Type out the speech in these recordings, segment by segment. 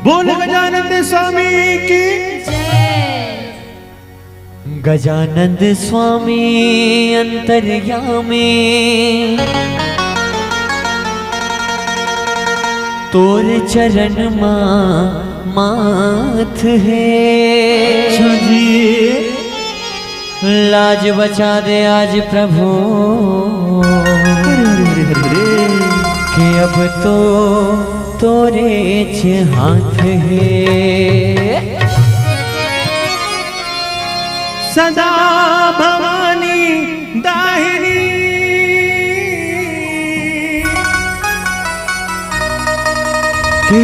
बोल गजानंद स्वामी की जय। गजानंद स्वामी अंतर्यामी तोर चरण माथ है। लाज बचा दे आज प्रभु कि अब तो तोरे छे हाथ है। सदा भवानी दाहिनी के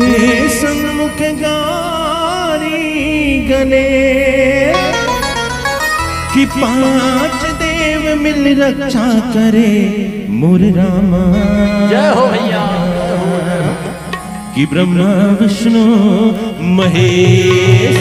सन्मुख गारी गले कि पांच देव मिल रक्षा करे मोर रामा। जय हो भैया। कि ब्रह्मा विष्णु महेश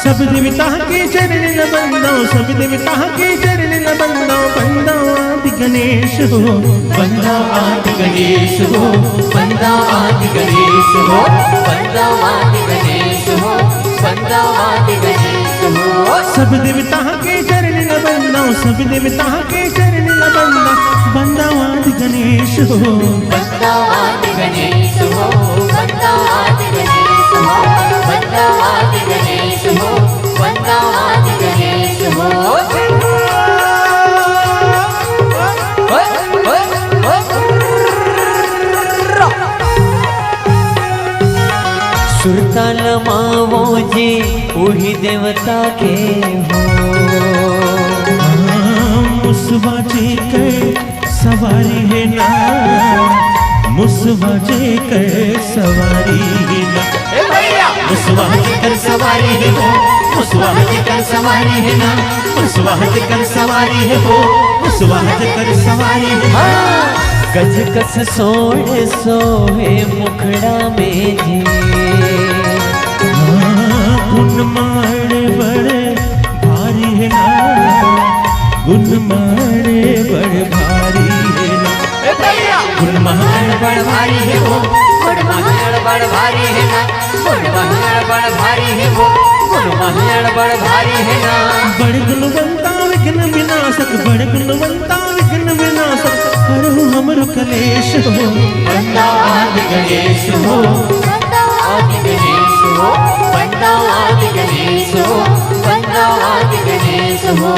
सब देवता के चरण न बंदो, सब देवता के चरण न बंदो। बंदो आदि गणेश हो, बंदा आदि गणेश हो, बंदा आदि गणेश हो, बंदा आदि गणेश हो, बंदा आदि गणेश हो। सब देवता के चरण न बंदो, सब देवता के चरण न बंदो। बंदा आदि गणेश हो, बंदा आदि गणेश हो, बंदा आदि गणेश हो, बंदा आदि गणेश हो, बंदा आदि गणेश हो। सुरताल मावो जी वही देवता के हो। मुसवा जे कर सवारी है ना, मुसवा जे कर सवारी है ना। मुसवा जे कर सवारी है वो, मुसवा जे कर सवारी है ना। मुसवा जे कर सवारी है वो, मुसवा जे कर सवारी है ना। गज कस सोए सोए मुखड़ा में जी गुण मारे बड़े भारी है ना, गुण मारे बड़े भारी है ना। गुण मारे बड़ भारी है वो, बड़ महड़ बड़ भारी है ना, बड़ महड़ बड़ भारी है वो, बड़ महड़ बड़ भारी है ना। बड़ गुणवंता विघ्न विनाशक, बड़ गुणवंता विघ्न विनाशक। करो हमरो कलेश हो, बंदा आदि गणेश हो, बंदा आदि गणेश हो, बंदा आदि गणेश हो, बंदा आदि गणेश हो।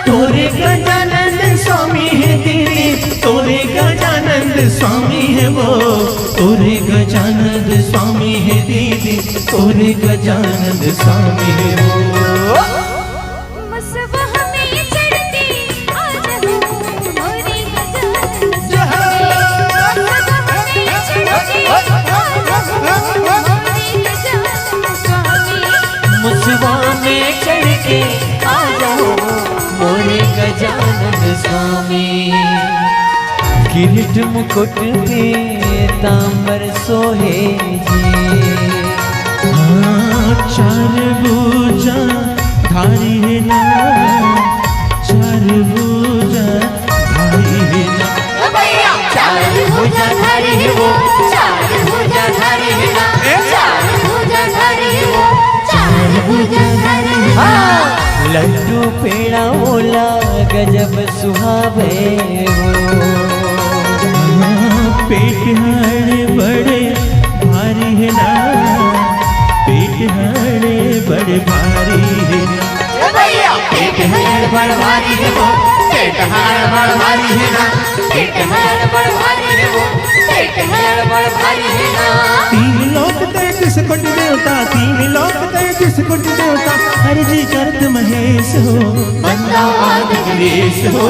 तोरे गजानंद स्वामी है दीदी, तोरे गजानंद स्वामी है वो। तोरे गजानंद स्वामी है दीदी, तोरे गजानंद स्वामी है वो। मुसवा में चढ़ के आ जाओ मोरे गजानंद स्वामी। किरीट मुकुट पीतांबर सोहे जी, चार भुजा धारी है ना, चार भुजा धारी है ना। चार भुजा धारी है वो, चार भुजा धारी है ना, चार भुजा धारी है वो, चार भुजा धारी है ना। लड्डू पेड़ा ओला गजब सुहावे हो, पेट हर बड़े भारी है ना, पेट है बड़ भारी है ना, पेट है बड़ भारी है वो, पेट है बड़ भारी है ना। तीन लोक तैतीस कोटि देवता, तीन लोक तैतीस कोटि देवता, हर जी करत महेश हो, बंदा आदि गणेश हो,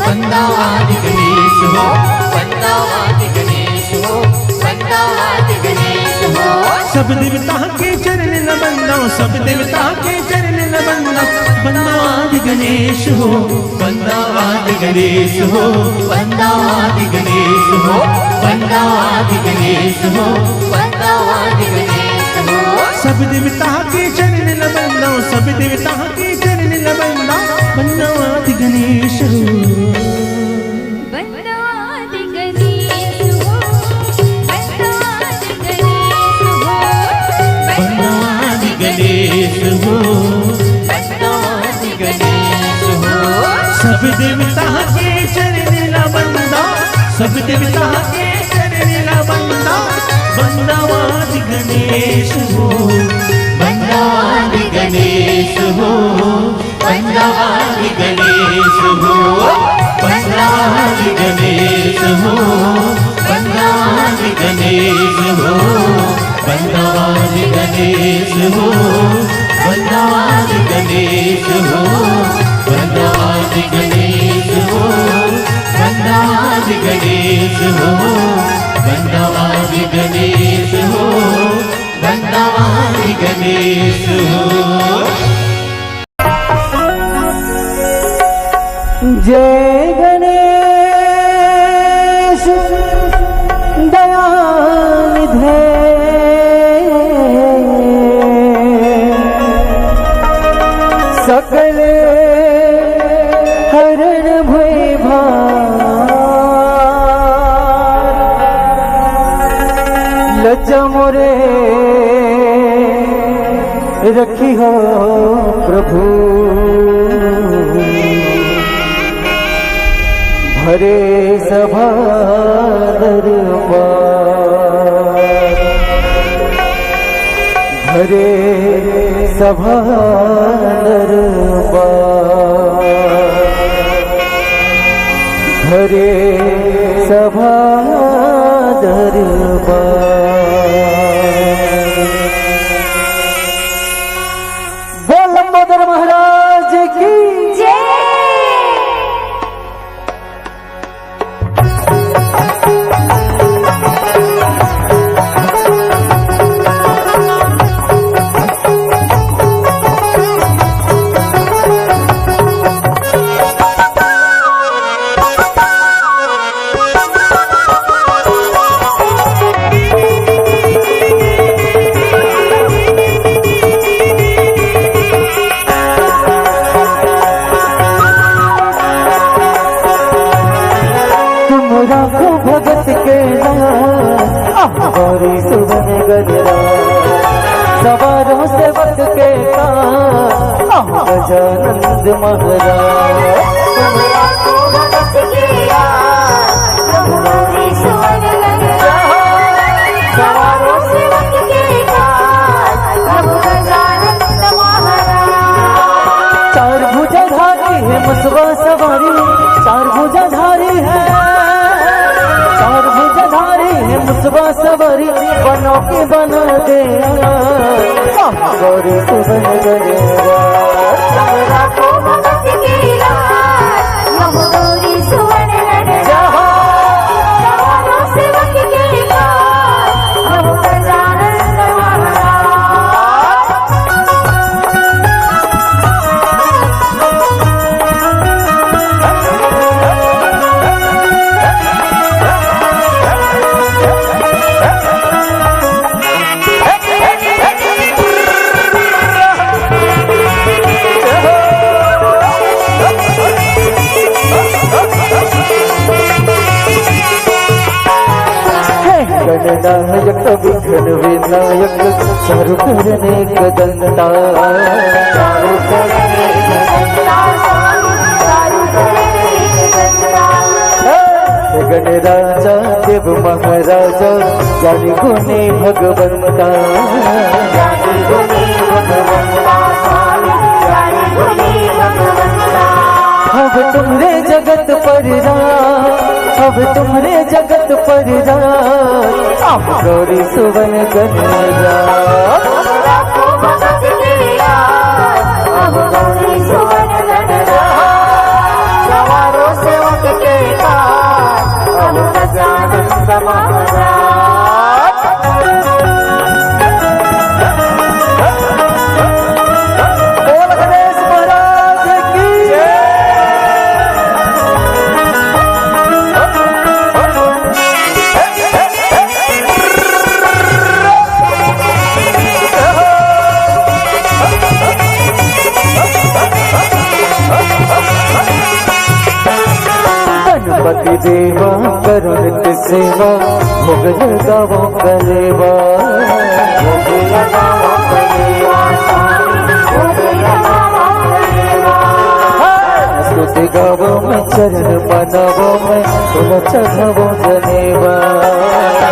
बंदा आदि गणेश हो, बंदा आदि गणेश हो, बंदा आदि गणेश हो। सब देवता के चरण न बंदा, सब देवता के चरण न बंदा, बंदा आदि गणेश हो, बंदा आदि गणेश हो, बंदा आदि गणेश हो, बंदा आदि गणेश हो, बंदा आदि गणेश हो। सब देवता के चरण न बंदा, सब देवता के चरण न बंदा, बंदा आदि गणेश हो, बंदा आदि गणेश हो, बंदा आदि गणेश हो, बंदा आदि गणेश हो, बंदा आदि गणेश हो। सब देवता के चरण न बंदा, सब देवता के चरण न बंदा, बंदा आदि गणेश हो, बंदा आदि गणेश हो, बंदा आदि गणेश हो, बंदा आदि गणेश हो, बंदा आदि गणेश हो, बंदा आदि गणेश हो, बंदा आदि गणेश हो, बंदा आदि गणेश हो, बंदा आदि गणेश हो, बंदा आदि गणेश हो, बंदा आदि गणेश हो। जय गणेश दयानिधे सकल हरण भय भार लज्जा मोरे रखी हो प्रभु हरे सभा दरबार हरे सभा दरबार हरे सभा दरबार। बोल लंबोदर महाराज की भगत के गौरी सुबन गजरा सवारों से वक्त के गजानंद महाराज। चार भुजाधारी है मुसवा सवारी, चार भुजाधारी है, चार भुजाधारी है मुसवा सवारी, बनो के बना दे गौरी सुबन गजरा। गणनायक विघ्न विनायक चारु करने कदंता, गणराजा देव महाराजा ज्ञानी गुणी भगवंता, अब तुमरे जगत पर राज, अब तुमरे जगत पर राज, अब गौरी सुवन गणराज। अब गौरी सुवन गणराज, सवारों सेवक के काज, अब गजानन महाराज। बोल गणेश महाराज की गणपति देवा करुणित सेवा, मुगल गावों कलेवा, मुझे लगाओ कलेवा स्वामी, मुझे लगाओ कलेवा। स्तुति गावों में चरण बनावों में, तुम चढ़ावो जनेवा।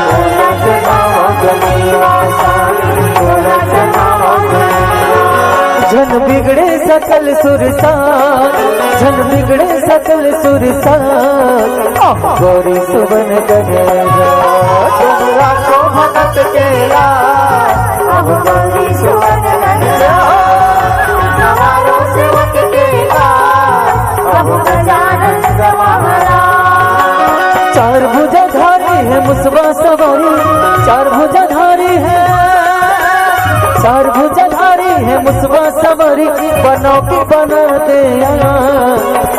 तोला चढ़ाओ कलेवा स्वामी, तोला चढ़ाओ कलेवा। जन बिगड़े सकल सुरसार, जन बिगड़े सकल सुरसार, गौरी सुवन गणराज। तुम राखो भगत के लाज, अब गौरी सुवन गणराज, सवारों सेवक के काज, अब गजानन महाराज। चार भुजाधारी है मुसवा सवारी, चार भुजाधारी है, चार भुजाधारी है मुसवा सवारी, बनो की बना दे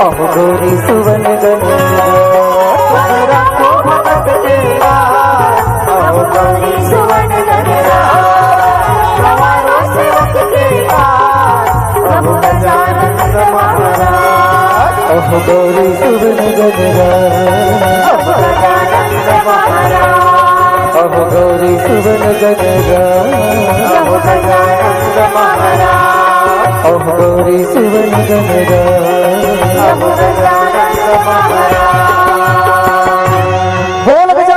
अब गौरी सुवन गणराज। तुम राखो भगत के लाज, अब गौरी सुवन गणराज, सवारों सेवक के काज, अब गजानन महाराज। अब गौरी सुवन गणराज, अब गजानन महाराज, अब गौरी सुवन गणराज, अब गजानन महाराज, अब गौरी सुवन गणराज। अब गजानन महाराज। बोल गजा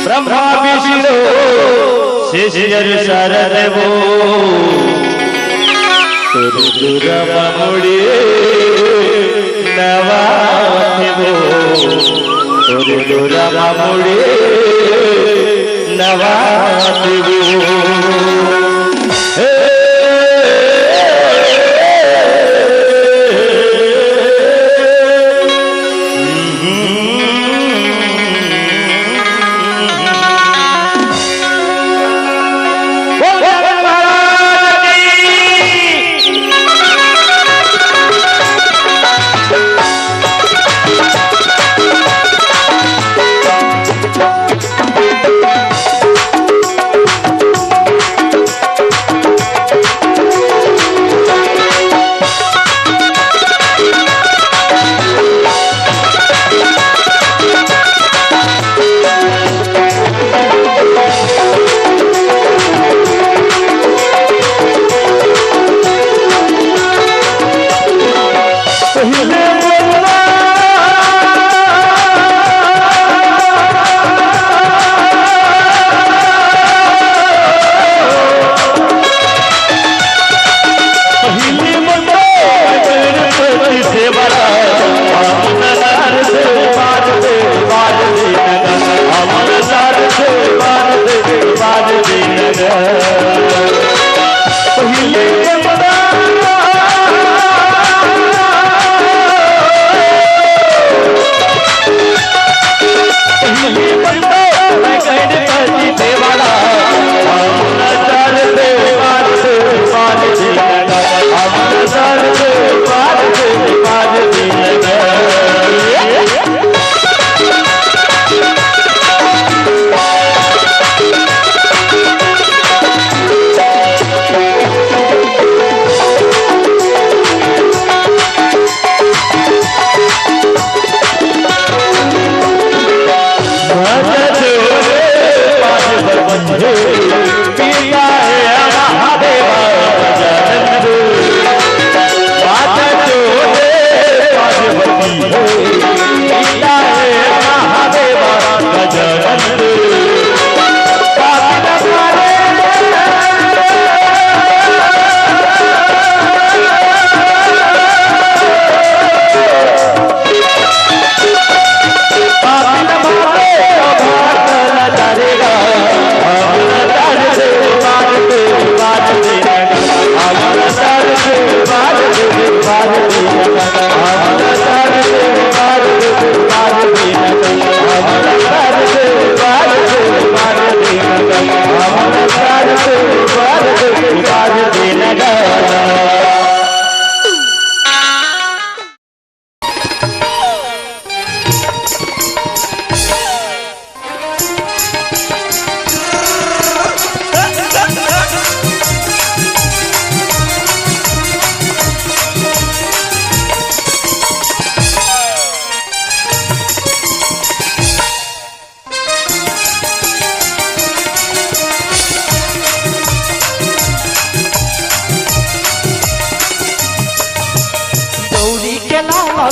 ब्रह्मा विष्णु शिष्यर शरद वो मुड़ी नवाथे वो मुड़ी नवाथे वो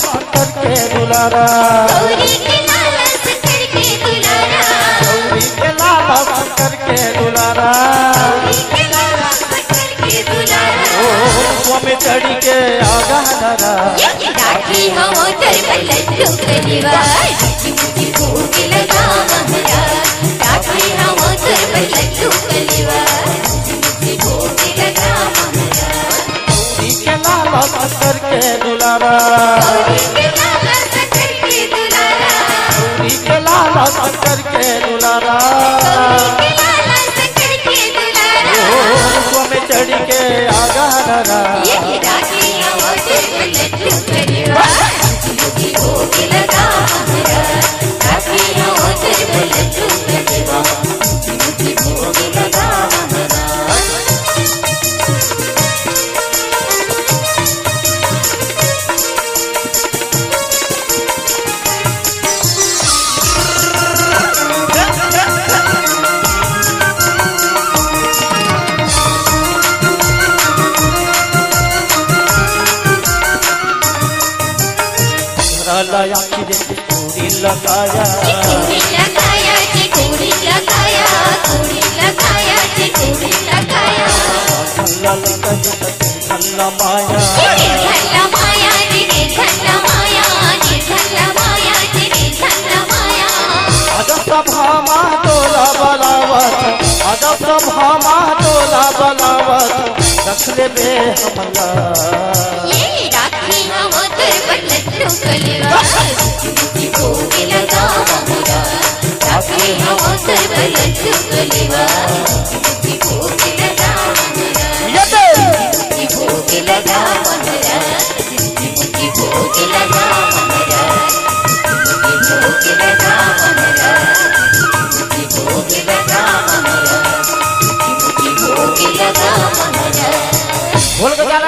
शंकर के दुलारा गौरी के लाला शंकर के दुलारा गौरी के लाला शंकर के दुलारा गौरी के लाला शंकर के दुलारा में चढ़ी के आगा नरा ये राखी हम उधर लड्डू कलीवा मुझे मुझे भूख लगा हमारा राखी हम उधर लड्डू कलीवा मुझे मुझे भूख लगा हमारा गौरी के लाला शंकर के दुलारा गौरी के लाला शंकर के दुलारा गौरी के लाला शंकर के दुलारा गौरी के लाला शंकर के दुलारा में चढ़ी के आगा नरा ये राखी हम उधर लड्डू कलीवा मुझे भूख लगा हमारा राखी हम उधर लड्डू कलीवा मुझे भूख लगा हमारा लाया कि चूड़ी लगाया चूड़ी लगाया जी चूड़ी लगाया चूड़ी लगाया जी चूड़ी लगाया झल्ला लगा झल्ला माया झल्ला माया जी झल्ला माया जी झल्ला माया जी झल्ला माया अजब सभामा तोला बलावत अजब सभामा तोला बलावत रख ले बे हमला ये राखी हम उधर लड्डू कलीवा मुझे भूख लगा हमारा राखी हम उधर लड्डू कलीवा मुझे भूख लगा हमारा मुझे भूख लगा हमारा मुझे भूख लगा हमारा मुझे भूख लगा हमारा मुझे भूख लगा हमारा मुझे भूख लगा हमारा भूल गया